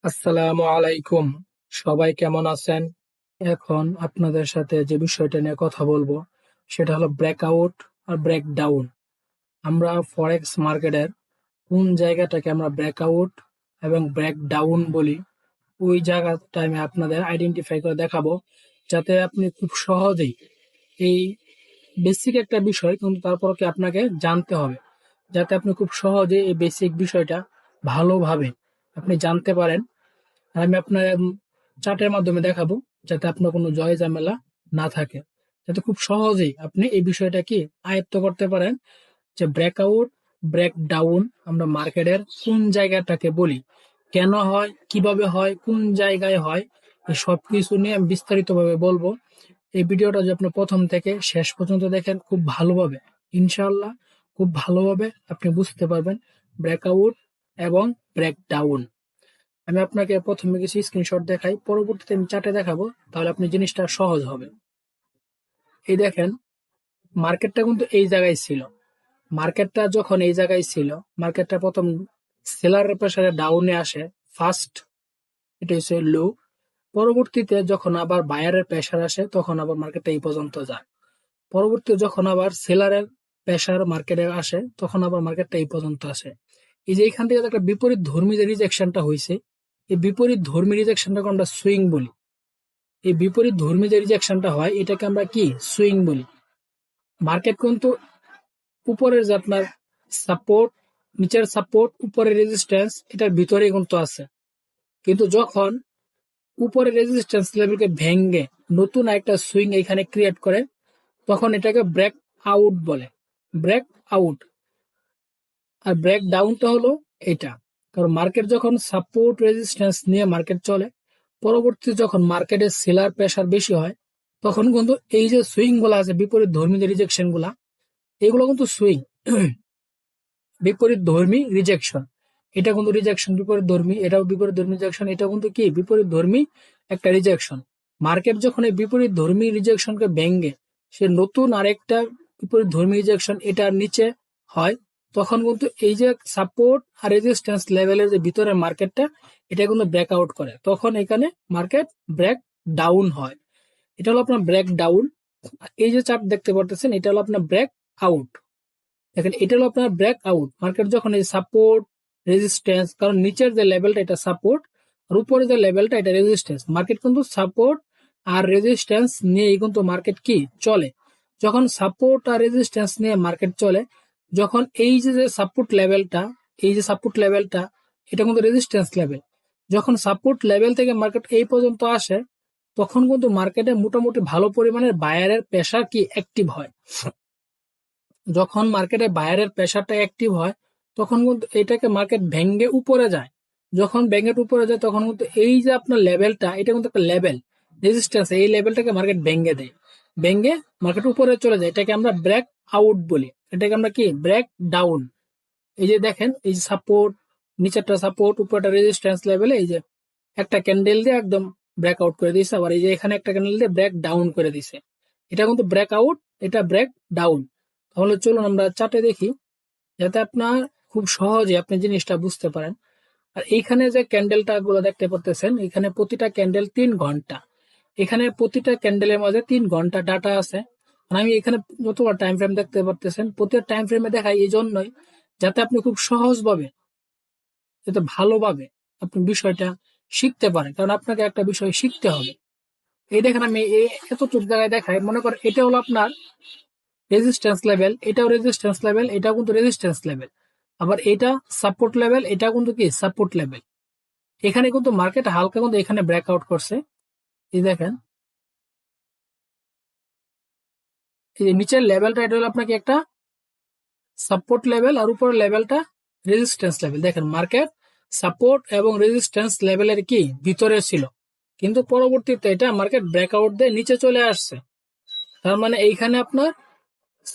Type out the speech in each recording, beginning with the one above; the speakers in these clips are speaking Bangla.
আসসালামু আলাইকুম। সবাই কেমন আছেন? এখন আপনাদের সাথে যে বিষয়টা নিয়ে কথা বলবো সেটা হলো ব্রেকআউট আর ব্রেকডাউন। আমরা ফরেক্স মার্কেটের কোন জায়গাটাকে আমরা ব্রেকআউট এবং ব্রেকডাউন বলি, ওই জায়গাটা আমি আপনাদের আইডেন্টিফাই করে দেখাবো, যাতে আপনি খুব সহজেই এই বেসিক একটা বিষয় কিন্তু তারপর কি আপনাকে জানতে হবে, যাতে আপনি খুব সহজে এই বেসিক বিষয়টা ভালোভাবে আপনি জানতে পারেন। আর আমি আপনার চার্টের মাধ্যমে দেখাবো, যাতে আপনার কোনো জয় ঝামেলা না থাকে, যাতে খুব সহজেই আপনি এই বিষয়টা কি আয়ত্ত করতে পারেন, যে ব্রেকআউট, ব্রেক ডাউন আমরা মার্কেটের কোন জায়গাটাকে বলি, কেন হয়, কিভাবে হয়, কোন জায়গায় হয়, এই সবকিছু নিয়ে আমি বিস্তারিতভাবে বলবো। এই ভিডিওটা যদি আপনি প্রথম থেকে শেষ পর্যন্ত দেখেন খুব ভালোভাবে, ইনশাআল্লাহ খুব ভালোভাবে আপনি বুঝতে পারবেন ব্রেকআউট এবং ব্রেক ডাউন। আমি আপনাকে প্রথমে কিছু স্ক্রিনশট দেখাই, পরবর্তীতে আমি চার্টে দেখাবো, তাহলে আপনি জিনিসটা সহজ হবে। এই দেখেন, মার্কেটটা কিন্তু এই জায়গায় ছিল। মার্কেটটা যখন এই জায়গায় ছিল, মার্কেটটা প্রথম সেলারের প্রেসারে ডাউনে আসে ফার্স্ট, এটা হচ্ছে লো। পরবর্তীতে যখন আবার বায়ারের প্রেসার আসে, তখন আবার মার্কেটটা এই পর্যন্ত যায়। পরবর্তীতে যখন আবার সেলারের প্রেসার মার্কেটে আসে, তখন আবার মার্কেটটা এই পর্যন্ত আসে। এই যে এখান থেকে একটা বিপরীত ধর্মী যে রিজেকশনটা হয়েছে, এই বিপরীত ধর্মী রিজেকশনটাকে আমরা সুইং বলি। এই বিপরীত ধর্মী যে রিজেকশনটা হয়, এটাকে আমরা কি সুইং বলি। মার্কেট কিন্তু উপরের যে আপনার সাপোর্ট, নিচের সাপোর্ট, উপরের রেজিস্ট্যান্স, এটার ভিতরেই কিন্তু আছে। কিন্তু যখন উপরের রেজিস্ট্যান্স লেভেলকে ভেঙে নতুন একটা সুইং এখানে ক্রিয়েট করে, তখন এটাকে ব্রেক আউট বলে, ব্রেক আউট। আর ব্রেক ডাউনটা হলো এটা। কারণ মার্কেট যখন সাপোর্ট রেজিস্ট্যান্স নিয়ে মার্কেট চলে, পরবর্তী যখন মার্কেটের সেলার প্রেসার বেশি হয়, তখন কিন্তু এই যে সুইং গুলা আছে, বিপরীত ধর্মী যে রিজেকশন গুলা, এগুলো কিন্তু সুইং, বিপরীত ধর্মী রিজেকশন। এটা কিন্তু রিজেকশন বিপরীত ধর্মী, এটাও বিপরীত ধর্মী রিজেকশন, এটা কিন্তু কি বিপরীত ধর্মী একটা রিজেকশন। মার্কেট যখন এই বিপরীত ধর্মী রিজেকশনকে ভেঙে সে নতুন আরেকটা বিপরীত ধর্মী রিজেকশন এটার নিচে হয়, তখন কিন্তু এই যে সাপোর্ট আর রেজিস্ট্যান্স লেভেলের যে ভিতরের মার্কেটটা, এটা কিন্তু ব্রেক আউট করে, তখন এখানে মার্কেট ব্রেক ডাউন হয়। এটা হলো আপনার ব্রেক ডাউন। এই যে চার্ট দেখতে পারতেছেন, এটা হলো আপনার ব্রেক আউট। দেখেন, এটা হলো আপনার ব্রেক আউট। মার্কেট যখন এই সাপোর্ট, রেজিস্ট্যান্স, কারণ নিচের যে লেভেলটা এটা সাপোর্ট, আর উপরে যে লেভেলটা এটা রেজিস্ট্যান্স, মার্কেট কিন্তু সাপোর্ট আর রেজিস্ট্যান্স নিয়েই কিন্তু মার্কেট কি চলে। যখন সাপোর্ট আর রেজিস্ট্যান্স নিয়ে মার্কেট চলে, যখন এই যে সাপোর্ট লেভেলটা, এই যে সাপোর্ট লেভেলটা, এটা কিন্তু রেজিস্ট্যান্স লেভেল, যখন সাপোর্ট লেভেল থেকে মার্কেট এই পর্যন্ত আসে, তখন কিন্তু মার্কেটে মোটামুটি ভালো পরিমাণের বায়ারের প্রেসার কি অ্যাক্টিভ হয়। যখন মার্কেটে বায়ারের প্রেসারটা অ্যাক্টিভ হয়, তখন কিন্তু এটাকে মার্কেট ভেঙে উপরে যায়। যখন ভেঙে উপরে যায়, তখন কিন্তু এই যে আপনার লেভেলটা, এটা কিন্তু একটা লেভেল রেজিস্ট্যান্স, এই লেভেলটাকে মার্কেট ভেঙে দেয়, ভেঙে মার্কেট উপরে চলে যায়, এটাকে আমরা ব্রেক আউট বলি। এটাকে আমরা কি ব্রেক ডাউন। এই যে দেখেন, এই যে সাপোর্ট, নিচেরটা সাপোর্ট, উপরটা রেজিস্ট্যান্স লেভেলে এই যে একটা ক্যান্ডেল দিয়ে একদম ব্রেক আউট করে দিয়েছে, আবার এই যে এখানে একটা ক্যান্ডেল দিয়ে ব্রেক ডাউন করে দিছে। এটা কিন্তু ব্রেক আউট, এটা ব্রেক ডাউন। তাহলে চলুন আমরা চার্টে দেখি, যাতে আপনার খুব সহজে আপনি জিনিসটা বুঝতে পারেন। আর এইখানে যে ক্যান্ডেলটা গুলো দেখতে পারতেছেন, এখানে প্রতিটা ক্যান্ডেল 3 ঘন্টা, এখানে প্রতিটা ক্যান্ডেলের মাঝে 3 ঘন্টা ডাটা আছে। আর আমি এখানে যতবার টাইম ফ্রেম দেখতে পারতেছেন, প্রতিটা টাইম ফ্রেমে দেখাই এই জন্যই, যাতে আপনি খুব সহজভাবে, যাতে ভালোভাবে আপনি বিষয়টা শিখতে পারেন, কারণ আপনাকে একটা বিষয় শিখতে হবে। এই দেখেন, আমি এতটুকু জায়গায় দেখাই, মনে করেন এটা হলো আপনার রেজিস্ট্যান্স লেভেল, এটাও রেজিস্ট্যান্স লেভেল, এটাও কিন্তু রেজিস্ট্যান্স লেভেল, আবার এটা সাপোর্ট লেভেল, এটা কিন্তু কি সাপোর্ট লেভেল। এখানে কিন্তু মার্কেট হালকা কিন্তু এখানে ব্রেকআউট করছে। এই দেখেন, এই যে নিচের লেভেলটা, এটা হলো আপনাকে একটা সাপোর্ট লেভেল, আর উপরের লেভেলটা রেজিস্ট্যান্স লেভেল। দেখেন, মার্কেট সাপোর্ট এবং রেজিস্ট্যান্স লেভেলের কি ভিতরে ছিল, কিন্তু পরবর্তীতে এটা মার্কেট ব্রেকআউট দিয়ে নিচে চলে আসছে। তার মানে এইখানে আপনার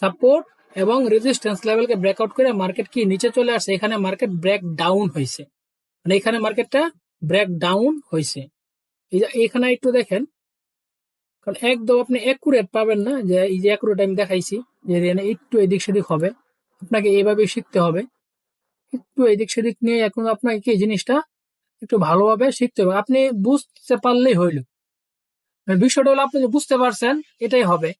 সাপোর্ট এবং রেজিস্ট্যান্স লেভেলকে ব্রেকআউট করে মার্কেট কি নিচে চলে আসছে, এখানে মার্কেট ব্রেক ডাউন হয়েছে, মানে এখানে মার্কেটটা ব্রেক ডাউন হয়েছে। এখানে একটু দেখেন, কারণ একদম আপনি একুরেট পাবেন না, যে এই যে একুরেট আমি দেখাইছি, যে একটু এদিক সেদিক হবে, আপনাকে এইভাবে শিখতে হবে। একটু এদিক সেদিক নিয়ে এখন আপনাকে কি জিনিসটা একটু ভালোভাবে শিখতে হবে, আপনি বুঝতে পারলেই হইল। বিষয়টা হলো আপনি যে বুঝতে পারছেন এটাই হবে,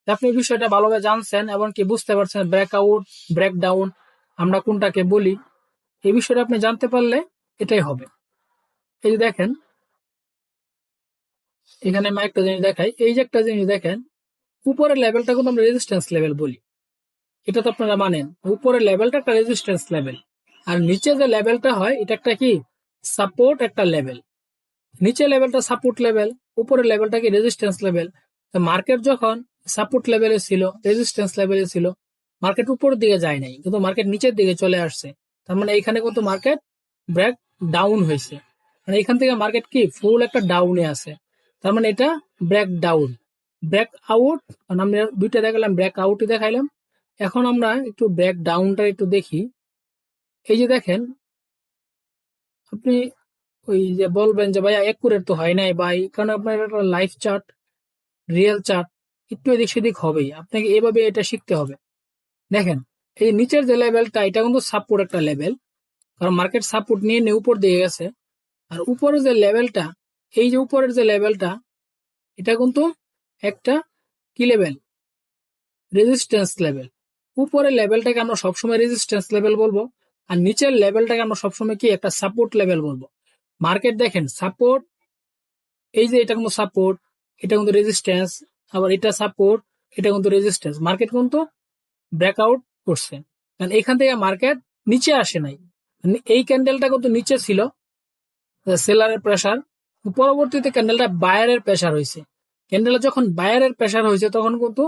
আপনি বিষয়টা ভালোভাবে জানছেন এবং কি বুঝতে পারছেন ব্রেকআউট, ব্রেকডাউন আমরা কোনটাকে বলি, এই বিষয়টা আপনি জানতে পারলে এটাই হবে। এই যে দেখেন এখানে আমি একটা জিনিস দেখাই, এই যে একটা জিনিস দেখেন, উপরের লেভেলটা কিন্তু আমরা রেজিস্ট্যান্স লেভেল বলি, এটা তো আপনারা মানেন। উপরের লেভেলটা একটা রেজিস্ট্যান্স লেভেল, আর নিচে যে লেভেলটা হয় এটা একটা কি সাপোর্ট একটা লেভেল। নিচে লেভেলটা সাপোর্ট লেভেল, উপরের লেভেলটা কি রেজিস্ট্যান্স লেভেল। মার্কেট যখন সাপোর্ট লেভেলে ছিল, রেজিস্ট্যান্স লেভেলে ছিল, মার্কেট উপরের দিকে যায় নাই কিন্তু মার্কেট নিচের দিকে চলে আসছে, তার মানে এইখানে কিন্তু মার্কেট ব্রেক ডাউন হয়েছে, মানে এখান থেকে মার্কেট কি ফুল একটা ডাউনে আছে, তার মানে এটা ব্রেক ডাউন। ব্রেক আউট, আমরা দুইটা দেখালাম, ব্রেক আউটই দেখাইলাম। এখন আমরা একটু ব্রেক ডাউনটা একটু দেখি। এই যে দেখেন আপনি ওই যে বলবেন যে ভাইয়া একুরেট তো হয় নাই ভাই, কারণ আপনার একটা লাইভ চার্ট, রিয়েল চার্ট একটু এদিক সেদিক হবেই, আপনাকে এভাবে এটা শিখতে হবে। দেখেন এই নিচের যে লেভেলটা এটা কিন্তু সাপোর্ট একটা লেভেল, কারণ মার্কেট সাপোর্ট নিয়ে নিয়ে উপর দিয়ে গেছে। আর উপরের যে লেভেলটা, এই যে উপরের যে লেভেলটা, এটা কিন্তু একটা কি লেভেল, রেজিস্ট্যান্স লেভেল। উপরের লেভেলটাকে আমরা সবসময় রেজিস্ট্যান্স লেভেল বলবো, আর নিচের লেভেলটাকে আমরা সবসময় কি একটা সাপোর্ট লেভেল বলবো। মার্কেট দেখেন সাপোর্ট, এই যে এটা কিন্তু সাপোর্ট, এটা কিন্তু রেজিস্ট্যান্স, আবার এটা সাপোর্ট, এটা কিন্তু রেজিস্ট্যান্স, মার্কেট কিন্তু ব্রেকআউট করছে, কারণ এখান থেকে মার্কেট নিচে আসে নাই। এই ক্যান্ডেলটা কিন্তু নিচে ছিল সেলারের প্রেসার, পরবর্তীতে ক্যান্ডেলটা বায়ারের প্রেসার হয়েছে। ক্যান্ডেলটা যখন বায়ারের প্রেসার হয়েছে তখন কিন্তু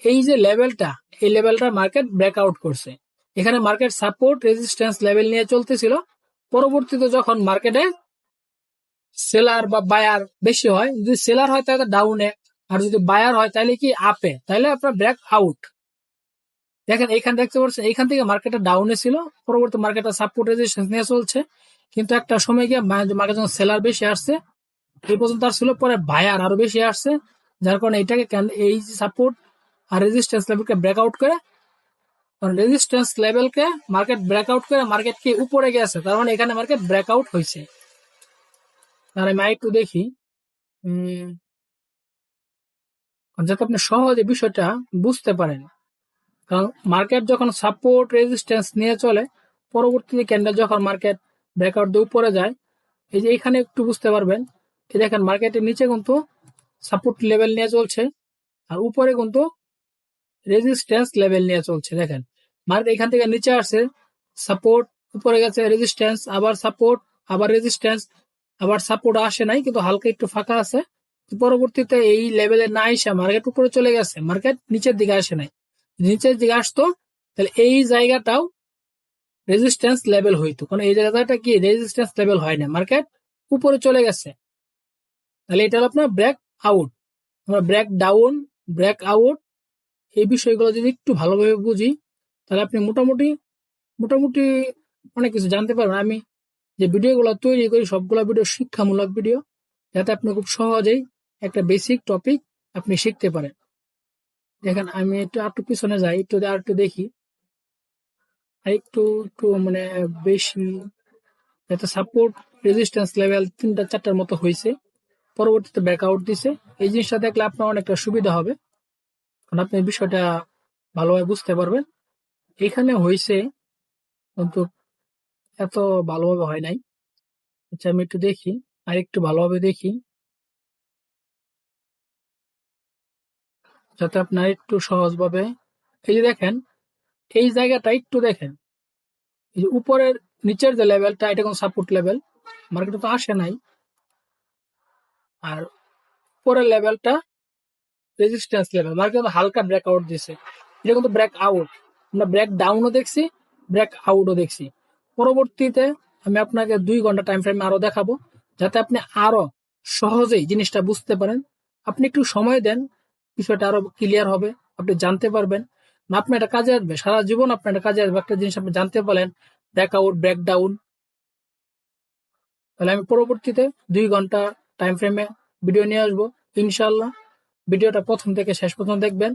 এই যে লেভেলটা, এই লেভেলটা মার্কেট ব্রেকআউট করছে। এখানে মার্কেট সাপোর্ট রেজিস্ট্যান্স লেভেল নিয়ে চলতেছিল, পরবর্তীতে যখন মার্কেটে সেলার বা বায়ার বেশি হয়, যদি সেলার হয় তাহলে ডাউনে, আর যদি বায়ার হয় তাহলে কি আপে, তাহলে আপনার ব্রেক আউট। দেখেন এইখানে দেখতে পাচ্ছেন এইখান থেকে মার্কেটটা ডাউনে ছিল, পরবর্তী মার্কেটটা সাপোর্ট রেজিস্ট্যান্স নিয়ে চলছে, কিন্তু একটা সময় গিয়ে মার্কেট যখন সেলার বেশি আসছে, এই পর্যন্ত আর ছিল, পরে বায়ার আরো বেশি আসছে, যার কারণে এটাকে এই সাপোর্ট আর রেজিস্ট্যান্স লেভেলকে ব্রেকআউট করে, রেজিস্ট্যান্স লেভেলকে মার্কেট ব্রেকআউট করে মার্কেট কি উপরে গেছে, তার মানে এখানে মার্কেট ব্রেকআউট হয়েছে। আর আমি একটু দেখি যাতে আপনি সহজে বিষয়টা বুঝতে পারেন, কারণ মার্কেট যখন সাপোর্ট রেজিস্ট্যান্স নিয়ে চলে, পরবর্তীতে ক্যান্ডেল যখন মার্কেট ব্রেকআউট দিয়ে উপরে যায়, এই যে এখানে একটু বুঝতে পারবেন, এই দেখেন মার্কেটের নিচে কিন্তু সাপোর্ট লেভেল নিয়ে চলছে, আর উপরে কিন্তু রেজিস্ট্যান্স লেভেল নিয়ে চলছে। দেখেন মার্কেট এখান থেকে নিচে আসছে, সাপোর্ট, উপরে গেছে রেজিস্ট্যান্স, আবার সাপোর্ট, আবার রেজিস্ট্যান্স, আবার সাপোর্ট আসে নাই কিন্তু হালকা একটু ফাঁকা আছে, পরবর্তীতে এই লেভেলে না এসে মার্কেট উপরে চলে গেছে, মার্কেট নিচের দিকে আসে নাই। নিচের দিকে আসতো তাহলে এই জায়গাটাও রেজিস্ট্যান্স লেভেল হইতো, কারণ এই জায়গাটা কি রেজিস্ট্যান্স লেভেল হয় না, মার্কেট উপরে চলে গেছে, তাহলে এটা হলো আপনার ব্রেক আউট। আমরা ব্রেক ডাউন, ব্রেক আউট, এই বিষয়গুলো যদি একটু ভালোভাবে বুঝি, তাহলে আপনি মোটামুটি মোটামুটি অনেক কিছু জানতে পারবেন। আমি যে ভিডিওগুলো তৈরি করি সবগুলো ভিডিও শিক্ষামূলক ভিডিও, যাতে আপনি খুব সহজেই একটা বেসিক টপিক আপনি শিখতে পারেন। দেখেন আমি একটু পিছনে যাই, আর একটু দেখি, আর একটু একটু মানে বেশি, যাতে সাপোর্ট রেজিস্ট্যান্স লেভেল তিনটা চারটার মতো হয়েছে, পরবর্তীতে ব্রেকআউট দিছে। এই জিনিসটা দেখলে আপনার অনেকটা সুবিধা হবে, কারণ আপনি বিষয়টা ভালোভাবে বুঝতে পারবেন। এখানে হয়েছে কিন্তু এত ভালোভাবে হয় নাই। আচ্ছা আমি একটু দেখি, আর একটু ভালোভাবে দেখি, যাতে আপনার একটু সহজভাবে, এই যে দেখেন এই জায়গাটা একটু দেখেন, এই যে উপরের নিচের যে লেভেলটা এটা কোন সাপোর্ট লেভেল, মার্কেটে তো আসে নাই, আর উপরের লেভেলটা রেজিস্ট্যান্স লেভেল, মার্কেট হালকা ব্রেকআউট দিছে, এটা কিন্তু ব্রেক আউট। আমরা ব্রেক ডাউনও দেখছি, ব্রেক আউটও দেখছি। পরবর্তীতে আমি আপনাকে 2 ঘন্টা টাইম ফ্রেম আরো দেখাবো, যাতে আপনি আরো সহজেই জিনিসটা বুঝতে পারেন। আপনি একটু সময় দেন, বিষয়টা আরো ক্লিয়ার হবে, আপনি জানতে পারবেন, না আপনার এটা কাজে আসবে, সারা জীবন আপনার এটা কাজে আসবে, একটা জিনিস আপনি জানতে পারলেন ব্রেক আউট, ব্রেক ডাউন। তাহলে আমি পরবর্তীতে 2 ঘন্টা টাইম ফ্রেমে ভিডিও নিয়ে আসবো ইনশাল্লাহ। ভিডিওটা প্রথম থেকে শেষ পর্যন্ত দেখবেন,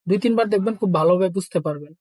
2-3 বার দেখবেন, খুব ভালোভাবে বুঝতে পারবেন।